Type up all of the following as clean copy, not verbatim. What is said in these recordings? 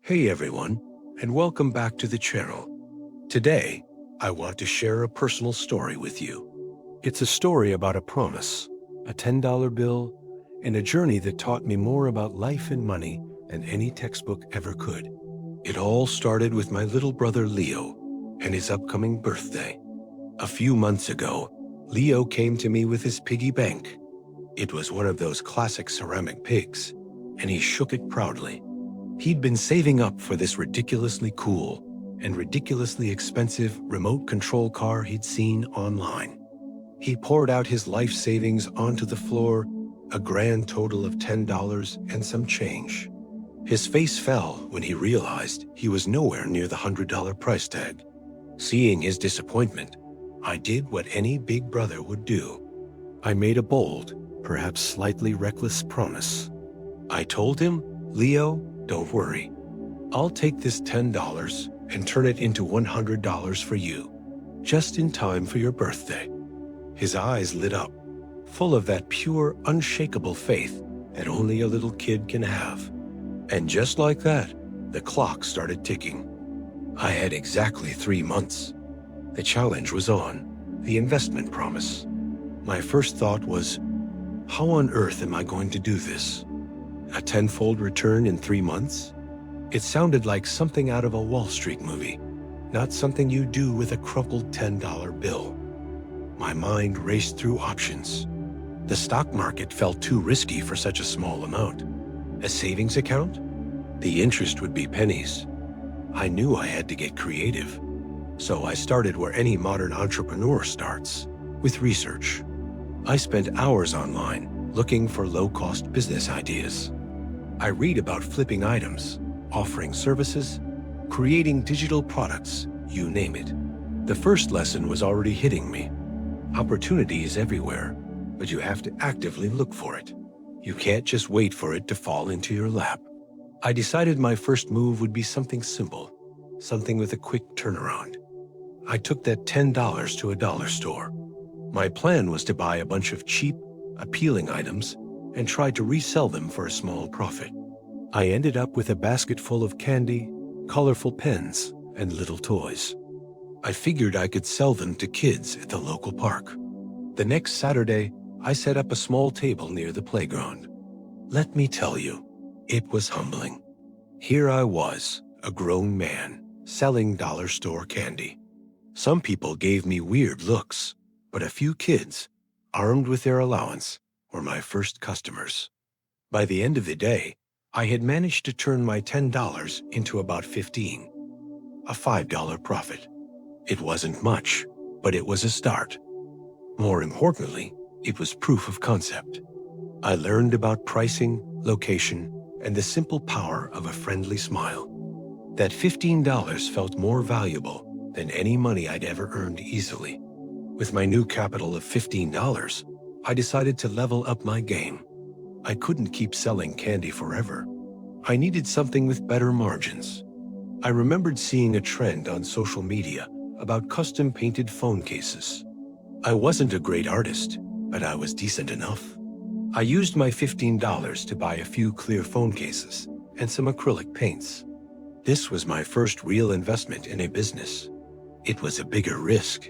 Hey everyone, and welcome back to the channel. Today, I want to share a personal story with you. It's a story about a promise, a $10 bill, and a journey that taught me more about life and money than any textbook ever could. It all started with my little brother Leo and his upcoming birthday. A few months ago, Leo came to me with his piggy bank. It was one of those classic ceramic pigs, and he shook it proudly. He'd been saving up for this ridiculously cool and ridiculously expensive remote control car he'd seen online. He poured out his life savings onto the floor, a grand total of $10 and some change. His face fell when he realized he was nowhere near the $100 price tag. Seeing his disappointment, I did what any big brother would do. I made a bold, perhaps slightly reckless promise. I told him, "Leo, don't worry. I'll take this $10 and turn it into $100 for you, just in time for your birthday." His eyes lit up, full of that pure, unshakable faith that only a little kid can have. And just like that, the clock started ticking. I had exactly 3 months. The challenge was on, the investment promise. My first thought was, how on earth am I going to do this? A tenfold return in 3 months? It sounded like something out of a Wall Street movie, not something you do with a crumpled $10 bill. My mind raced through options. The stock market felt too risky for such a small amount. A savings account? The interest would be pennies. I knew I had to get creative. So I started where any modern entrepreneur starts, with research. I spent hours online looking for low-cost business ideas. I read about flipping items, offering services, creating digital products, you name it. The first lesson was already hitting me. Opportunity is everywhere, but you have to actively look for it. You can't just wait for it to fall into your lap. I decided my first move would be something simple, something with a quick turnaround. I took that $10 to a dollar store. My plan was to buy a bunch of cheap, appealing items and try to resell them for a small profit. I ended up with a basket full of candy, colorful pens, and little toys. I figured I could sell them to kids at the local park. The next Saturday, I set up a small table near the playground. Let me tell you, it was humbling. Here I was, a grown man, selling dollar store candy. Some people gave me weird looks, but a few kids, armed with their allowance, were my first customers. By the end of the day, I had managed to turn my $10 into about $15, a $5 profit. It wasn't much, but it was a start. More importantly, it was proof of concept. I learned about pricing, location, and the simple power of a friendly smile. That $15 felt more valuable than any money I'd ever earned easily. With my new capital of $15, I decided to level up my game. I couldn't keep selling candy forever. I needed something with better margins. I remembered seeing a trend on social media about custom-painted phone cases. I wasn't a great artist, but I was decent enough. I used my $15 to buy a few clear phone cases and some acrylic paints. This was my first real investment in a business. It was a bigger risk.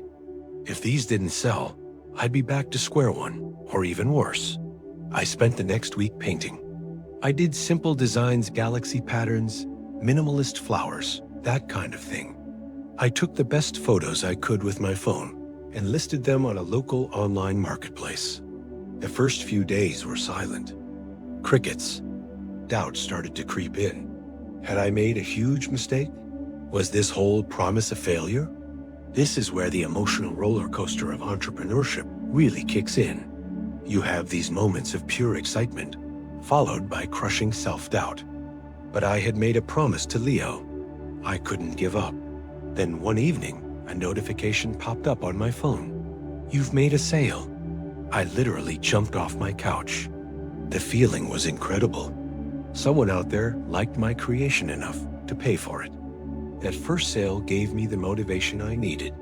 If these didn't sell, I'd be back to square one, or even worse. I spent the next week painting. I did simple designs, galaxy patterns, minimalist flowers, that kind of thing. I took the best photos I could with my phone and listed them on a local online marketplace. The first few days were silent. Crickets. Doubt started to creep in. Had I made a huge mistake? Was this whole promise a failure? This is where the emotional roller coaster of entrepreneurship really kicks in. You have these moments of pure excitement, followed by crushing self-doubt. But I had made a promise to Leo. I couldn't give up. Then one evening, a notification popped up on my phone. "You've made a sale." I literally jumped off my couch. The feeling was incredible. Someone out there liked my creation enough to pay for it. That first sale gave me the motivation I needed.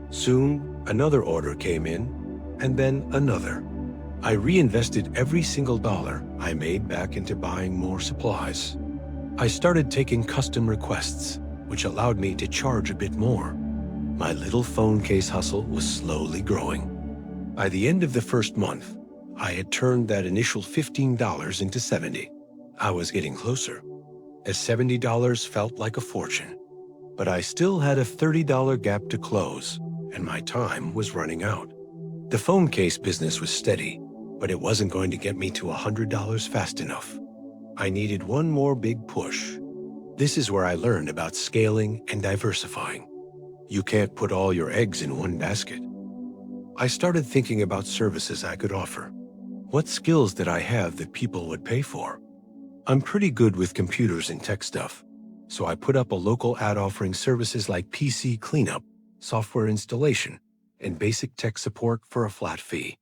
Soon, another order came in, and then another. I reinvested every single dollar I made back into buying more supplies. I started taking custom requests, which allowed me to charge a bit more. My little phone case hustle was slowly growing. By the end of the first month, I had turned that initial $15 into $70. I was getting closer, as $70 felt like a fortune. But I still had a $30 gap to close, and my time was running out. The phone case business was steady, but it wasn't going to get me to $100 fast enough. I needed one more big push. This is where I learned about scaling and diversifying. You can't put all your eggs in one basket. I started thinking about services I could offer. What skills did I have that people would pay for? I'm pretty good with computers and tech stuff, so I put up a local ad offering services like PC cleanup, software installation, and basic tech support for a flat fee.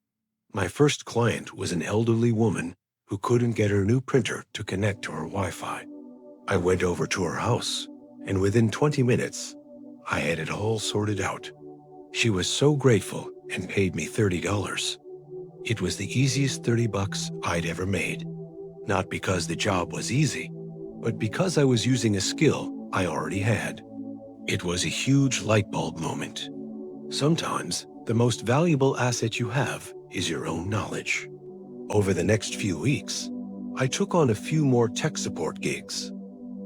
My first client was an elderly woman who couldn't get her new printer to connect to her Wi-Fi. I went over to her house, and within 20 minutes, I had it all sorted out. She was so grateful and paid me $30. It was the easiest $30 I'd ever made. Not because the job was easy, but because I was using a skill I already had. It was a huge light bulb moment. Sometimes, the most valuable asset you have is your own knowledge. Over the next few weeks, I took on a few more tech support gigs.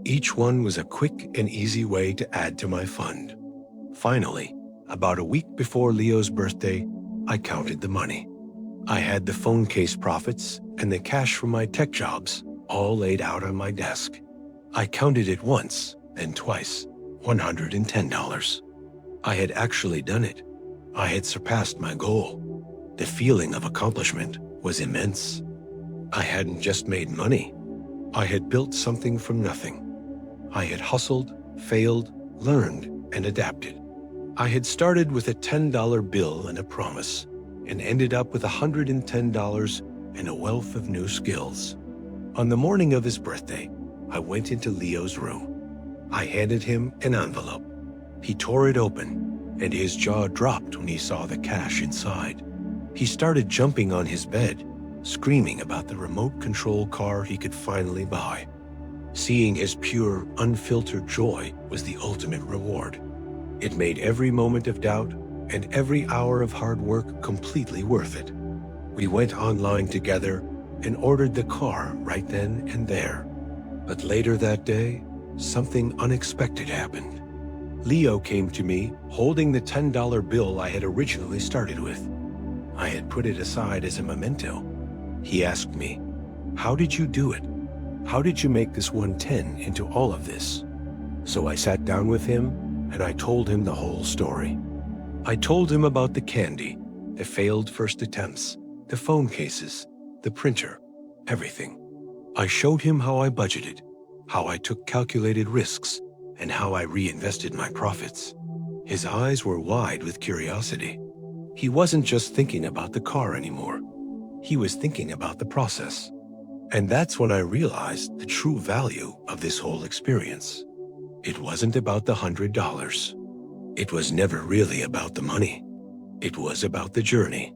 Each one was a quick and easy way to add to my fund. Finally, about a week before Leo's birthday, I counted the money. I had the phone case profits and the cash from my tech jobs all laid out on my desk. I counted it once and twice, $110. I had actually done it. I had surpassed my goal. The feeling of accomplishment was immense. I hadn't just made money. I had built something from nothing. I had hustled, failed, learned, and adapted. I had started with a $10 bill and a promise, and ended up with $110 and a wealth of new skills. On the morning of his birthday, I went into Leo's room. I handed him an envelope. He tore it open, and his jaw dropped when he saw the cash inside. He started jumping on his bed, screaming about the remote control car he could finally buy. Seeing his pure, unfiltered joy was the ultimate reward. It made every moment of doubt and every hour of hard work completely worth it. We went online together and ordered the car right then and there. But later that day, something unexpected happened. Leo came to me holding the $10 bill I had originally started with. I had put it aside as a memento. He asked me, "How did you do it? How did you make this 110 into all of this?" So I sat down with him and I told him the whole story. I told him about the candy, the failed first attempts, the phone cases, the printer, everything. I showed him how I budgeted, how I took calculated risks, and how I reinvested my profits. His eyes were wide with curiosity. He wasn't just thinking about the car anymore. He was thinking about the process. And that's when I realized the true value of this whole experience. It wasn't about the $100. It was never really about the money. It was about the journey.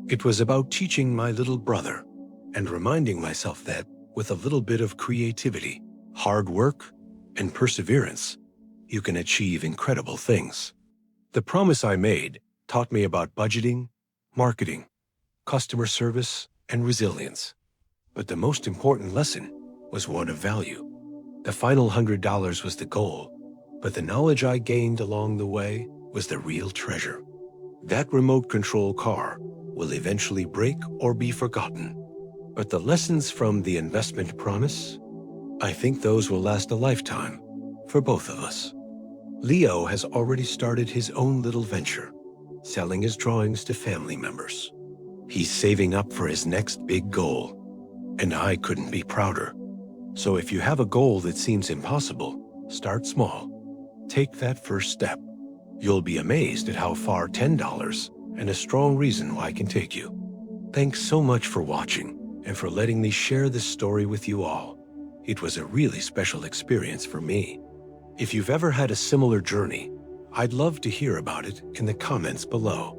It was about teaching my little brother and reminding myself that with a little bit of creativity, hard work, and perseverance, you can achieve incredible things. The promise I made taught me about budgeting, marketing, customer service, and resilience. But the most important lesson was one of value. The final $100 was the goal, but the knowledge I gained along the way was the real treasure. That remote control car will eventually break or be forgotten. But the lessons from the investment promise, I think those will last a lifetime for both of us. Leo has already started his own little venture, selling his drawings to family members. He's saving up for his next big goal, and I couldn't be prouder. So if you have a goal that seems impossible, start small. Take that first step. You'll be amazed at how far $10 and a strong reason why can take you. Thanks so much for watching and for letting me share this story with you all. It was a really special experience for me. If you've ever had a similar journey, I'd love to hear about it in the comments below.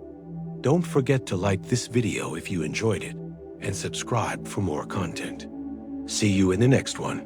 Don't forget to like this video if you enjoyed it and subscribe for more content. See you in the next one.